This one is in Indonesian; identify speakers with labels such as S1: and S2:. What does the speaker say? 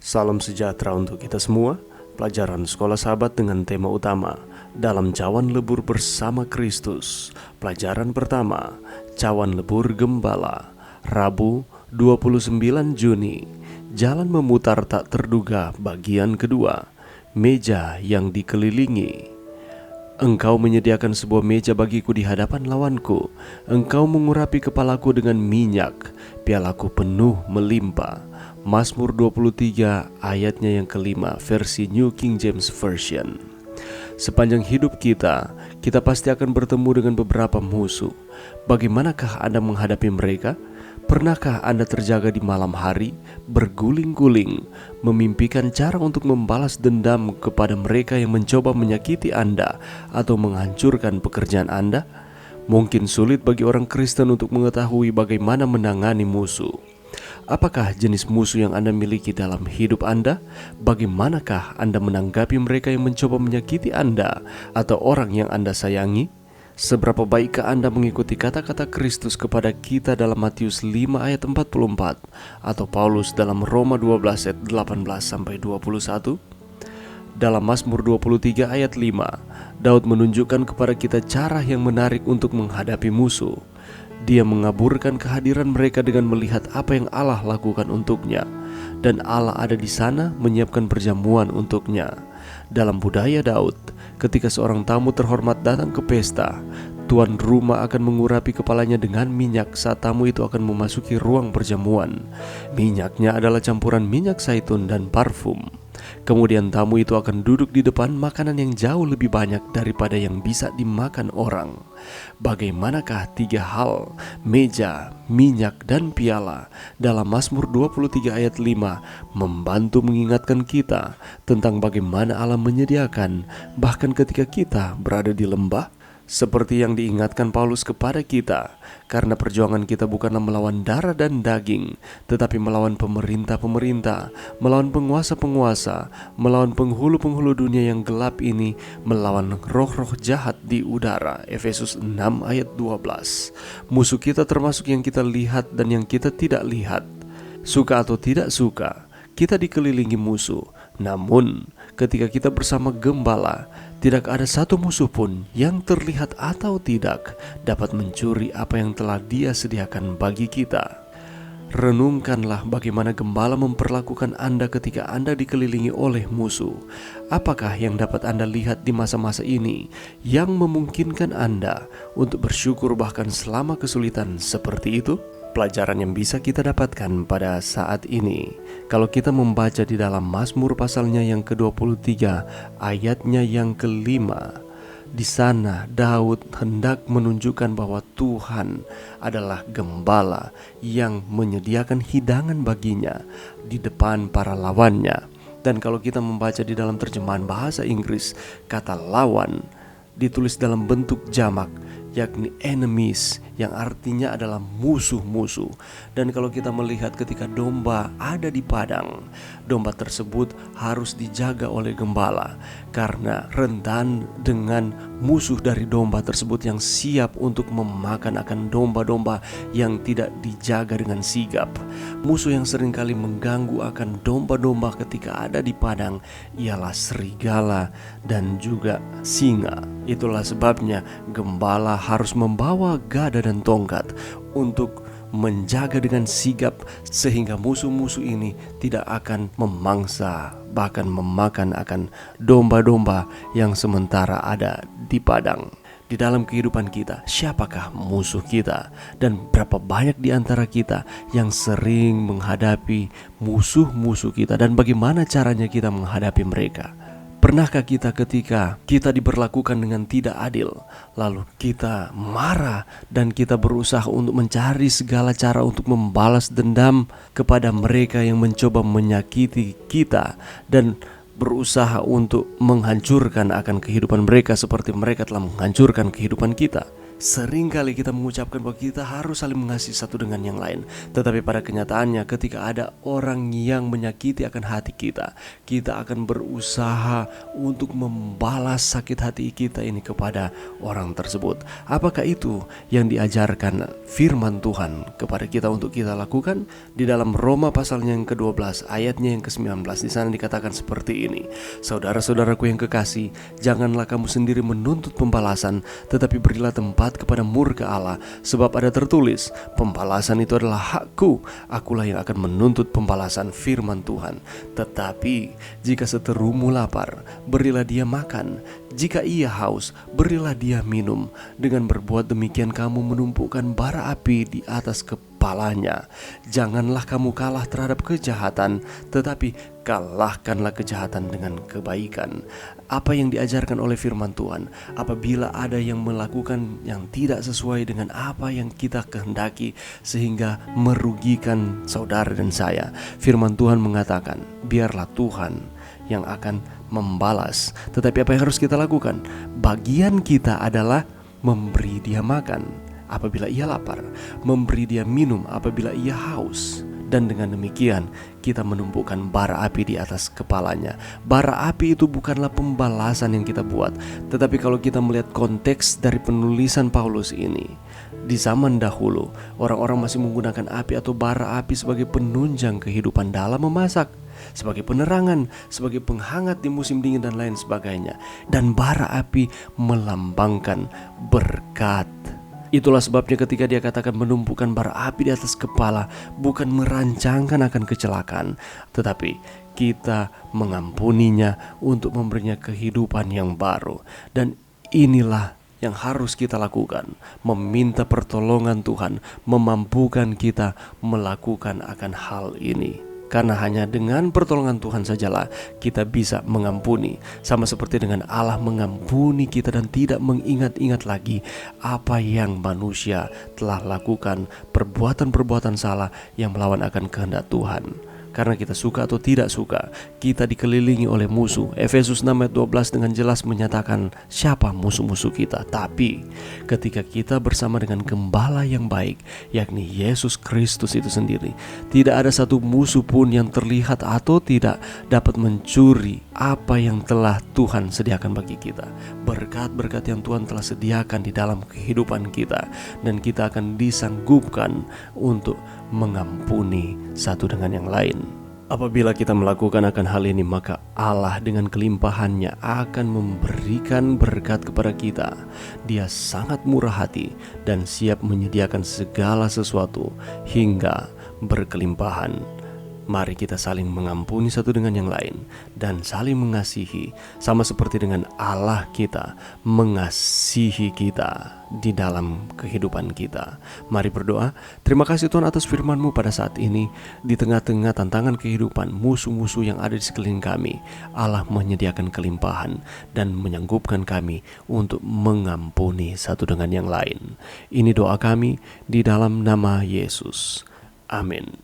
S1: Salam sejahtera untuk kita semua. Pelajaran Sekolah Sahabat dengan tema utama dalam Cawan Lebur bersama Kristus. Pelajaran pertama, Cawan Lebur Gembala. Rabu 29 Juni. Jalan memutar tak terduga bagian kedua. Meja yang dikelilingi. Engkau menyediakan sebuah meja bagiku di hadapan lawanku. Engkau mengurapi kepalaku dengan minyak, pialaku penuh melimpah. Mazmur 23 ayatnya yang kelima, versi New King James Version. Sepanjang hidup kita pasti akan bertemu dengan beberapa musuh. Bagaimanakah Anda menghadapi mereka? Pernahkah Anda terjaga di malam hari, berguling-guling, memimpikan cara untuk membalas dendam kepada mereka yang mencoba menyakiti Anda atau menghancurkan pekerjaan Anda? Mungkin sulit bagi orang Kristen untuk mengetahui bagaimana menangani musuh. Apakah jenis musuh yang Anda miliki dalam hidup Anda? Bagaimanakah Anda menanggapi mereka yang mencoba menyakiti Anda atau orang yang Anda sayangi? Seberapa baikkah Anda mengikuti kata-kata Kristus kepada kita dalam Matius 5 ayat 44 atau Paulus dalam Roma 12 ayat 18-21? Dalam Mazmur 23 ayat 5, Daud menunjukkan kepada kita cara yang menarik untuk menghadapi musuh. Dia mengaburkan kehadiran mereka dengan melihat apa yang Allah lakukan untuknya, dan Allah ada di sana menyiapkan perjamuan untuknya. Dalam budaya Daud, ketika seorang tamu terhormat datang ke pesta, tuan rumah akan mengurapi kepalanya dengan minyak saat tamu itu akan memasuki ruang perjamuan. Minyaknya adalah campuran minyak zaitun dan parfum. Kemudian tamu itu akan duduk di depan makanan yang jauh lebih banyak daripada yang bisa dimakan orang. Bagaimanakah tiga hal, meja, minyak, dan piala, dalam Mazmur 23 ayat 5 membantu mengingatkan kita tentang bagaimana Allah menyediakan bahkan ketika kita berada di lembah? Seperti yang diingatkan Paulus kepada kita, karena perjuangan kita bukanlah melawan darah dan daging, tetapi melawan pemerintah-pemerintah, melawan penguasa-penguasa, melawan penghulu-penghulu dunia yang gelap ini, melawan roh-roh jahat di udara. Efesus 6 ayat 12. Musuh kita termasuk yang kita lihat dan yang kita tidak lihat. Suka atau tidak suka, kita dikelilingi musuh. Namun, ketika kita bersama Gembala, tidak ada satu musuh pun yang terlihat atau tidak dapat mencuri apa yang telah Dia sediakan bagi kita. Renungkanlah bagaimana Gembala memperlakukan Anda ketika Anda dikelilingi oleh musuh. Apakah yang dapat Anda lihat di masa-masa ini yang memungkinkan Anda untuk bersyukur bahkan selama kesulitan seperti itu? Pelajaran yang bisa kita dapatkan pada saat ini, kalau kita membaca di dalam Mazmur pasalnya yang ke-23 ayatnya yang kelima, di sana Daud hendak menunjukkan bahwa Tuhan adalah gembala yang menyediakan hidangan baginya di depan para lawannya. Dan kalau kita membaca di dalam terjemahan bahasa Inggris, kata lawan ditulis dalam bentuk jamak, yakni enemies, yang artinya adalah musuh-musuh. Dan kalau kita melihat ketika domba ada di padang, domba tersebut harus dijaga oleh gembala karena rentan dengan musuh dari domba tersebut yang siap untuk memakan akan domba-domba yang tidak dijaga dengan sigap. Musuh yang seringkali mengganggu akan domba-domba ketika ada di padang ialah serigala dan juga singa. Itulah sebabnya gembala harus membawa gada dan tongkat untuk menjaga dengan sigap sehingga musuh-musuh ini tidak akan memangsa bahkan memakan akan domba-domba yang sementara ada di padang. Di dalam kehidupan kita, siapakah musuh kita? Dan berapa banyak di antara kita yang sering menghadapi musuh-musuh kita, dan bagaimana caranya kita menghadapi mereka? Pernahkah kita ketika kita diperlakukan dengan tidak adil, lalu kita marah dan kita berusaha untuk mencari segala cara untuk membalas dendam kepada mereka yang mencoba menyakiti kita dan berusaha untuk menghancurkan akan kehidupan mereka seperti mereka telah menghancurkan kehidupan kita? Seringkali kita mengucapkan bahwa kita harus saling mengasihi satu dengan yang lain, tetapi pada kenyataannya ketika ada orang yang menyakiti akan hati kita, kita akan berusaha untuk membalas sakit hati kita ini kepada orang tersebut. Apakah itu yang diajarkan firman Tuhan kepada kita untuk kita lakukan? Di dalam Roma pasalnya yang ke-12 ayatnya yang ke-19, di sana dikatakan seperti ini: saudara-saudaraku yang kekasih, janganlah kamu sendiri menuntut pembalasan, tetapi berilah tempat kepada murka Allah, sebab ada tertulis, pembalasan itu adalah hakku, akulah yang akan menuntut pembalasan, firman Tuhan. Tetapi jika seterumu lapar, berilah dia makan, jika ia haus, berilah dia minum. Dengan berbuat demikian kamu menumpukan bara api di atas kepalanya. Janganlah kamu kalah terhadap kejahatan, tetapi kalahkanlah kejahatan dengan kebaikan. Apa yang diajarkan oleh firman Tuhan, apabila ada yang melakukan yang tidak sesuai dengan apa yang kita kehendaki sehingga merugikan saudara dan saya, firman Tuhan mengatakan, biarlah Tuhan yang akan membalas. Tetapi apa yang harus kita lakukan? Bagian kita adalah memberi dia makan apabila ia lapar, memberi dia minum apabila ia haus. Dan dengan demikian kita menumpukan bara api di atas kepalanya. Bara api itu bukanlah pembalasan yang kita buat, tetapi kalau kita melihat konteks dari penulisan Paulus ini, di zaman dahulu orang-orang masih menggunakan api atau bara api sebagai penunjang kehidupan dalam memasak, sebagai penerangan, sebagai penghangat di musim dingin dan lain sebagainya. Dan bara api melambangkan berkat. Itulah sebabnya ketika dia katakan menumpukan bara api di atas kepala, bukan merancangkan akan kecelakaan, tetapi kita mengampuninya untuk memberinya kehidupan yang baru. Dan inilah yang harus kita lakukan, meminta pertolongan Tuhan, memampukan kita melakukan akan hal ini. Karena hanya dengan pertolongan Tuhan sajalah kita bisa mengampuni. Sama seperti dengan Allah mengampuni kita dan tidak mengingat-ingat lagi apa yang manusia telah lakukan, perbuatan-perbuatan salah yang melawan akan kehendak Tuhan. Karena kita suka atau tidak suka, kita dikelilingi oleh musuh. Efesus 6 ayat 12 dengan jelas menyatakan siapa musuh-musuh kita. Tapi ketika kita bersama dengan gembala yang baik, yakni Yesus Kristus itu sendiri, tidak ada satu musuh pun yang terlihat atau tidak dapat mencuri apa yang telah Tuhan sediakan bagi kita. Berkat-berkat yang Tuhan telah sediakan di dalam kehidupan kita, dan kita akan disanggupkan untuk mengampuni satu dengan yang lain. Apabila kita melakukan akan hal ini, maka Allah dengan kelimpahannya akan memberikan berkat kepada kita. Dia sangat murah hati dan siap menyediakan segala sesuatu hingga berkelimpahan. Mari kita saling mengampuni satu dengan yang lain dan saling mengasihi, sama seperti dengan Allah kita mengasihi kita di dalam kehidupan kita. Mari berdoa. Terima kasih Tuhan atas firman-Mu pada saat ini. Di tengah-tengah tantangan kehidupan, musuh-musuh yang ada di sekeliling kami, Allah menyediakan kelimpahan dan menyanggupkan kami untuk mengampuni satu dengan yang lain. Ini doa kami di dalam nama Yesus. Amin.